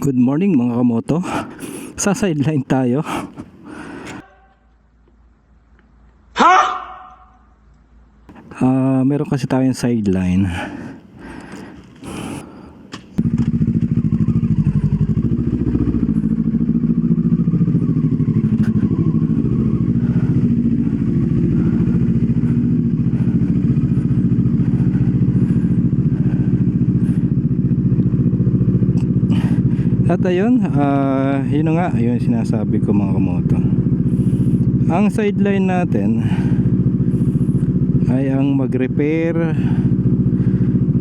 Good morning mga kamoto. Sa sideline tayo. Meron kasi tayong sideline. At ayun, yun na nga, yun sinasabi ko mga kamoto. Ang sideline natin ay ang mag-repair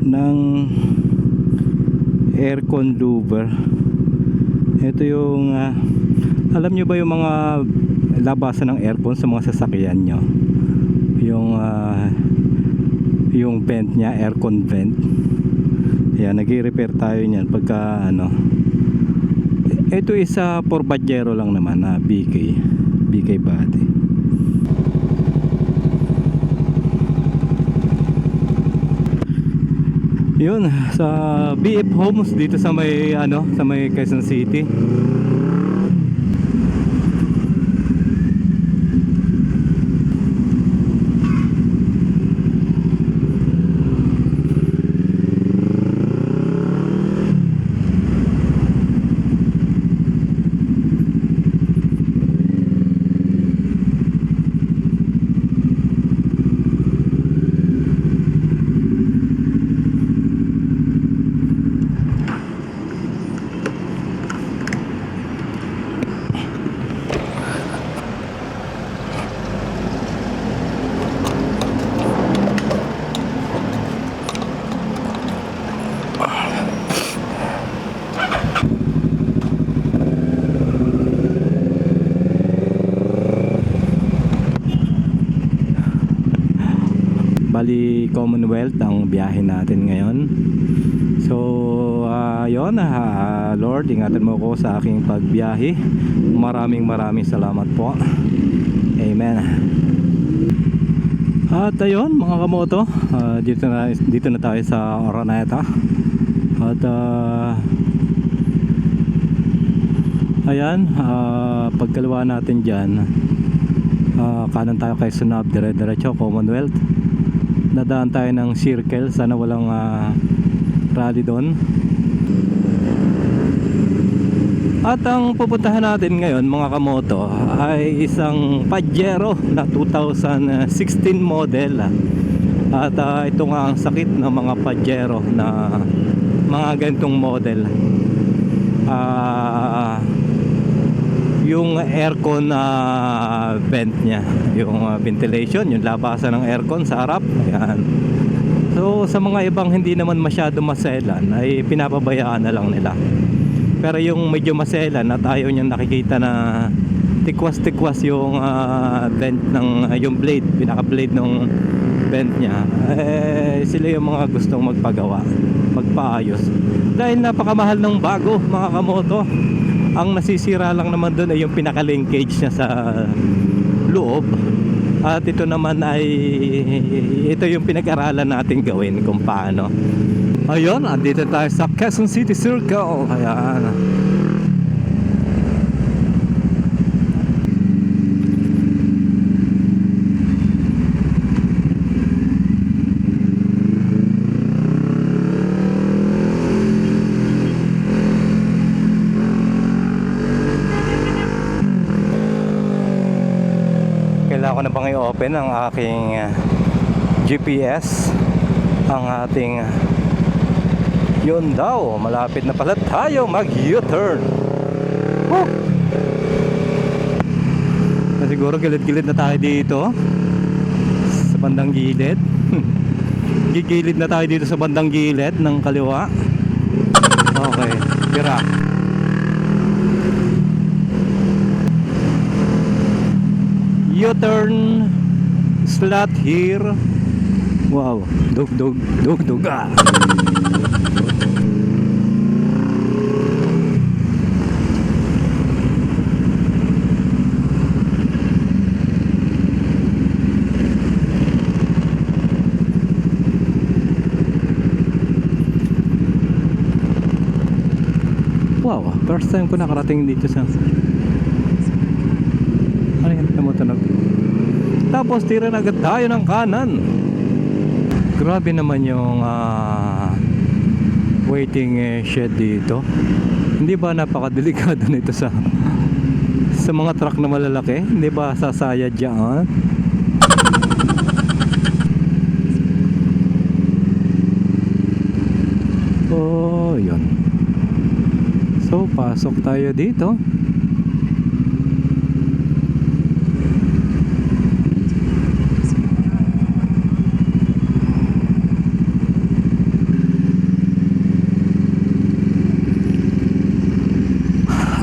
ng aircon louver. Ito yung alam nyo ba yung mga labasan ng aircon sa mga sasakyan nyo, yung vent nya, aircon vent. Yan, nag-repair tayo niyan pagka ito isa for Pajero lang naman na BK body. Yun sa BF Homes dito sa may sa may Quezon City. Bali Commonwealth ang biyahe natin ngayon. So yun, Lord, ingatan mo ko sa aking pagbiyahe. Maraming salamat po. Amen. At ayun mga kamoto, dito na tayo sa Araneta. At ayan, pagkaliwa natin dyan, kanan tayo kay Sunab, dire-diretso Commonwealth. Nadaan tayo ng circle, sana walang rally doon. At ang pupuntahan natin ngayon mga kamoto ay isang Pajero na 2016 model. At ito nga ang sakit ng mga Pajero na mga ganitong model. Yung aircon vent nya, yung ventilation, yung labasan ng aircon sa harap, ayan. So sa mga ibang hindi naman masyado maselan ay pinapabayaan na lang nila. Pero yung medyo maselan at ayaw niyang nakikita na tikwas yung vent ng yung blade, pinaka blade ng vent nya, sila yung mga gustong magpaayos dahil napakamahal ng bago mga kamoto. Ang nasisira lang naman doon ay yung pinaka-linkage niya sa loob. At ito naman ay ito yung pinag-aralan natin gawin kung paano. Ayun, andito tayo sa Quezon City Circle. Ayan. Kailangan ko na bang i-open ang aking GPS, ang ating yun daw, malapit na pala tayo mag U-turn. Siguro gilid-gilid na tayo dito sa bandang gilid. Gigilid na tayo dito sa bandang gilid ng kaliwa. Okay, tira. U-turn slot here. Wow, dug ah. Wow. First time ko nakarating dito sa... Ano yan? Tumutunog. Tapos tira na agad tayo ng kanan. Grabe naman yung waiting shed dito. Hindi ba napakadelikado nito sa mga truck na malalaki? Hindi ba sasayad dyan? Oh, yun. So, pasok tayo dito.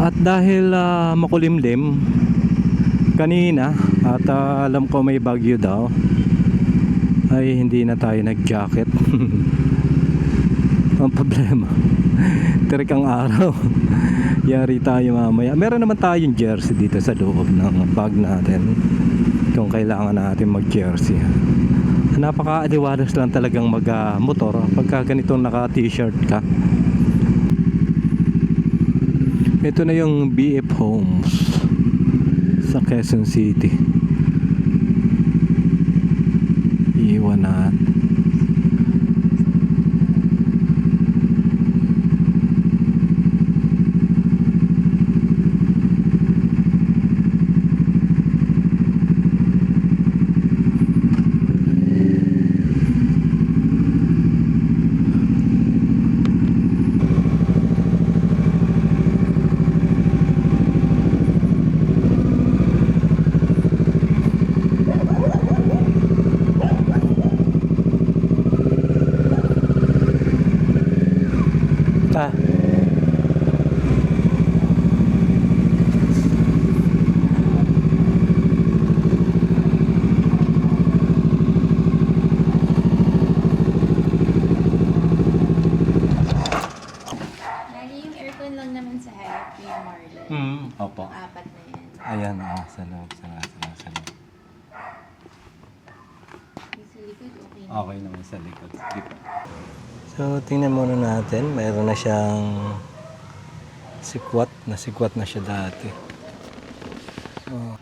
At dahil makulimlim kanina at alam ko may bagyo daw, ay hindi na tayo nag-jacket. Ang problema, tirik ang araw. Yari tayo mamaya. Meron naman tayong jersey dito sa loob ng bag natin kung kailangan natin mag-jersey. Napaka-aliwalas lang talagang mag-motor pagka ganitong naka-t-shirt ka. Ito na yung BF Homes sa Quezon City. Iwan natin. Opo. Apat na yan. Ayan, sa loob, sa loob. Sa likod, okay na. Okay naman sa likod. Sige po. So, tingnan muna natin. Mayroon na siyang sikwat. Nasikwat na siya dati. Oh.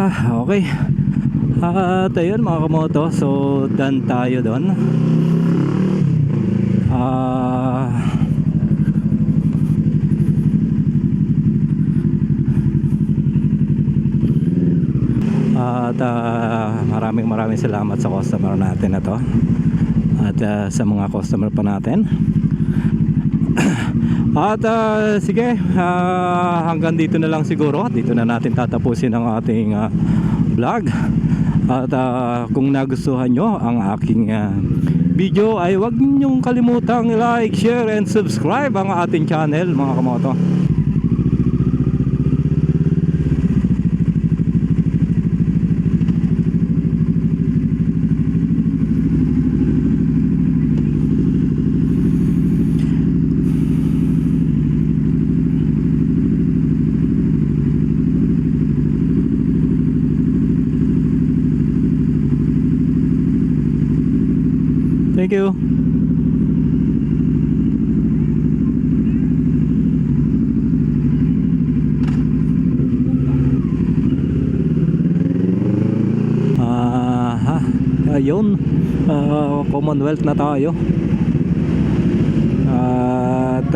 Okay. At ayun mga kamoto, so done tayo doon. At maraming salamat sa customer natin na to. At sa mga customer pa natin. At sige, hanggang dito na lang siguro. Dito na natin tatapusin ang ating vlog. At kung nagustuhan nyo ang aking video, ay huwag ninyong kalimutang like, share, and subscribe ang ating channel mga kamoto. Thank you. Ayun, Commonwealth na tayo. At